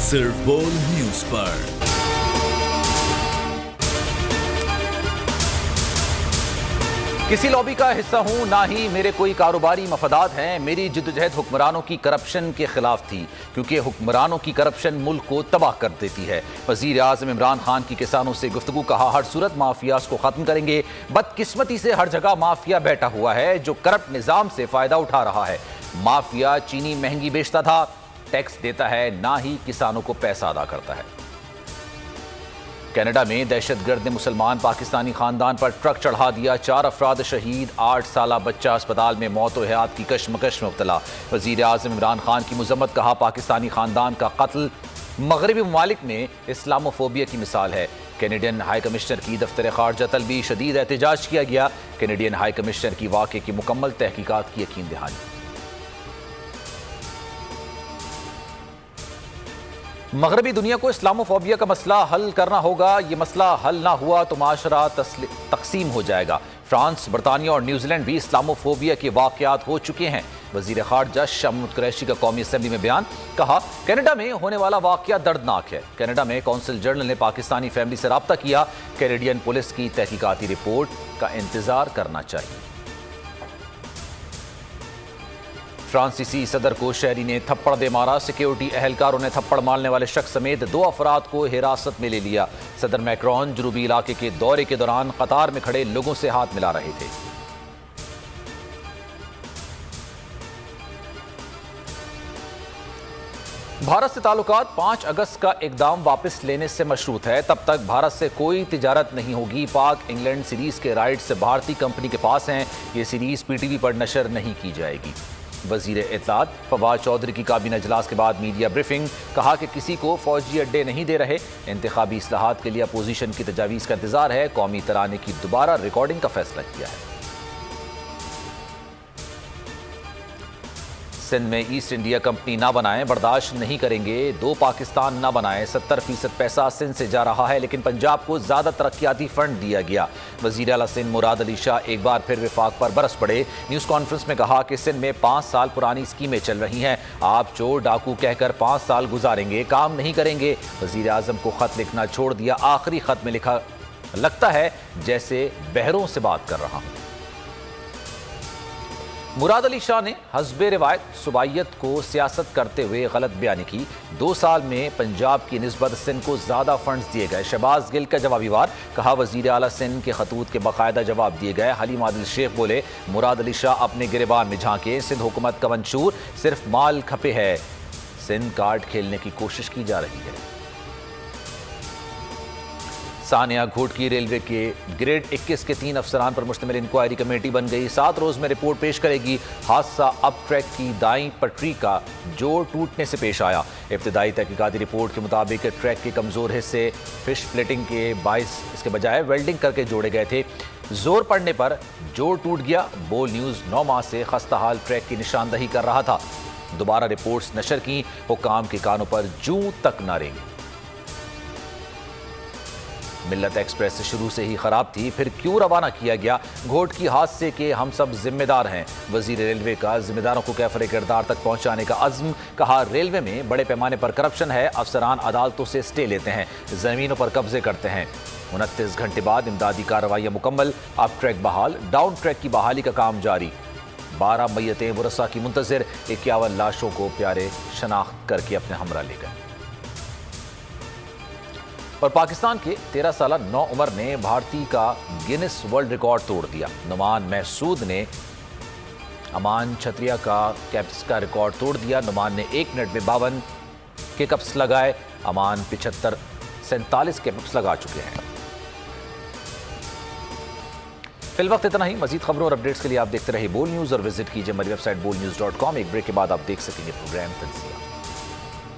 सिर्फ बोल न्यूज पर। किसी लॉबी का हिस्सा हूं, ना ही मेरे कोई कारोबारी मफादात हैं। मेरी जिद्दोजहद हुक्मरानों की करप्शन के खिलाफ थी, क्योंकि हुक्मरानों की करप्शन मुल्क को तबाह कर देती है। वजीर आज़म इमरान खान की किसानों से गुफ्तगू, कहा हर सूरत माफियाज को खत्म करेंगे। बदकिस्मती से हर जगह माफिया बैठा हुआ है जो करप्ट निजाम से फायदा उठा रहा है। माफिया चीनी महंगी बेचता था, टैक्स देता है, ना ही किसानों को पैसा अदा करता है। कनाडा में दहशतगर्द ने मुसलमान पाकिस्तानी खानदान पर ट्रक चढ़ा दिया, 4 अफराद शहीद, 8 साल बच्चा अस्पताल में मौत व हयात की कशमकश में मुब्तला। वजीर आज़म इमरान खान की मजम्मत, कहा पाकिस्तानी खानदान का कत्ल मगरबी ममालिक में इस्लामोफोबिया की मिसाल है। कैनेडियन हाई कमिश्नर की दफ्तर खारजा तलबी, शदीद एहतजाज किया गया। कैनेडियन हाई कमिश्नर की वाक़े की मुकम्मल तहकीकात की यकीन दहानी। मगरबी दुनिया को इस्लामोफोबिया का मसला हल करना होगा। ये मसला हल ना हुआ तो माशरा तकसीम हो जाएगा। फ्रांस, बरतानिया और न्यूजीलैंड भी इस्लामोफोबिया के वाक़यात हो चुके हैं। वज़ीर ख़ारजा शाह महमूद कुरैशी का कौमी असम्बली में बयान, कहा कनाडा में होने वाला वाक़या दर्दनाक है। कनाडा में कौंसिल जनरल ने पाकिस्तानी फैमिली से रब्ता किया। कैनेडियन पुलिस की तहकीकाती रिपोर्ट का इंतज़ार करना चाहिए। फ्रांसीसी सदर को शहरी ने थप्पड़ दे मारा। सिक्योरिटी एहलकारों ने थप्पड़ मारने वाले शख्स समेत 2 अफराद को हिरासत में ले लिया। सदर मैक्रोन जनूबी इलाके के दौरे के दौरान कतार में खड़े लोगों से हाथ मिला रहे थे। भारत से ताल्लुकात 5 अगस्त का इकदाम वापस लेने से मशरूत है। तब तक भारत से कोई तिजारत नहीं होगी। पाक इंग्लैंड सीरीज के राइट्स भारतीय कंपनी के पास हैं। ये सीरीज पीटीवी पर नशर नहीं की जाएगी। वजीर इत्तलात फवाद चौधरी की काबीना इजलास के बाद मीडिया ब्रीफिंग, कहा कि किसी को फौजी अड्डे नहीं दे रहे। इंतखाबी इस्लाहात के लिए अपोजिशन की तजावीज़ का इंतजार है। कौमी तराने की दोबारा रिकॉर्डिंग का फैसला किया है। सिंध में ईस्ट इंडिया कंपनी ना बनाएं, बर्दाश्त नहीं करेंगे। 2 पाकिस्तान ना बनाएं। 70% पैसा सिंध से जा रहा है, लेकिन पंजाब को ज्यादा तरक्याती फंड दिया गया। वजीर आला सिंध मुराद अली शाह एक बार फिर विफाक पर बरस पड़े। न्यूज़ कॉन्फ्रेंस में कहा कि सिंध में 5 साल पुरानी स्कीमें चल रही हैं। आप चोर डाकू कहकर 5 साल गुजारेंगे, काम नहीं करेंगे। वजीर आजम को खत लिखना छोड़ दिया। आखिरी खत में लिखा, लगता है जैसे बहरों से बात कर रहा हूं। मुराद अली शाह ने हस्बे रिवायत सुबाइयत को सियासत करते हुए गलत बयानी की। 2 साल में पंजाब की निस्बत सिंध को ज्यादा फंड्स दिए गए। शहबाज गिल का जवाबी वार, कहा वजीर आला सिंध के खतूत के बाकायदा जवाब दिए गए। हलीम आदिल शेख बोले मुराद अली शाह अपने गिरबान में झांके। सिंध हुकूमत का मंशूर सिर्फ माल खपे है। सिंध कार्ड खेलने की कोशिश की जा रही है। सानिया घोटकी रेलवे के ग्रेड 21 के 3 अफसरान पर मुश्तमिल इंक्वायरी कमेटी बन गई। 7 रोज में रिपोर्ट पेश करेगी। हादसा अब ट्रैक की दाईं पटरी का जोड़ टूटने से पेश आया। इब्तिदाई तहकीकाती रिपोर्ट के मुताबिक ट्रैक के कमजोर हिस्से फिश प्लेटिंग के बाइस इसके बजाय वेल्डिंग करके जोड़े गए थे। जोर पड़ने पर जोड़ टूट गया। बोल न्यूज 9 माह से खस्ताहाल ट्रैक की निशानदही कर रहा था। दोबारा रिपोर्ट्स नशर की। हुक्काम के कानों पर जूं तक ना रेंगी। मिल्लत एक्सप्रेस शुरू से ही खराब थी, फिर क्यों रवाना किया गया? घोटकी हादसे के हम सब जिम्मेदार हैं। वजीर रेलवे का जिम्मेदारों को कैफरे किरदार तक पहुंचाने का अज़्म, कहा रेलवे में बड़े पैमाने पर करप्शन है। अफसरान अदालतों से स्टे लेते हैं, जमीनों पर कब्जे करते हैं। 29 घंटे बाद इमदादी कार्रवाइयां मुकम्मल। अब ट्रैक बहाल, डाउन ट्रैक की बहाली का काम जारी। 12 मैयतें वरसा की मुंतज़िर। 51 लाशों को प्यारे शनाख्त करके अपने हमरा ले गए। और पाकिस्तान के 13 साल नौ उमर ने भारतीय का गिनीज वर्ल्ड रिकॉर्ड तोड़ दिया। नुमान महसूद ने अमान छत्रिया का कैप्स का रिकॉर्ड तोड़ दिया। नुमान ने 1 मिनट में 52 के कप्स लगाए। अमान 47 कैप्स लगा चुके हैं। फिलवक्त इतना ही। मजीद खबरों और अपडेट्स के लिए आप देखते रहिए बोल न्यूज़ और विजिट कीजिए हमारी वेबसाइट bolnews.com। एक ब्रेक के बाद आप देख सकेंगे प्रोग्राम तंज़िया।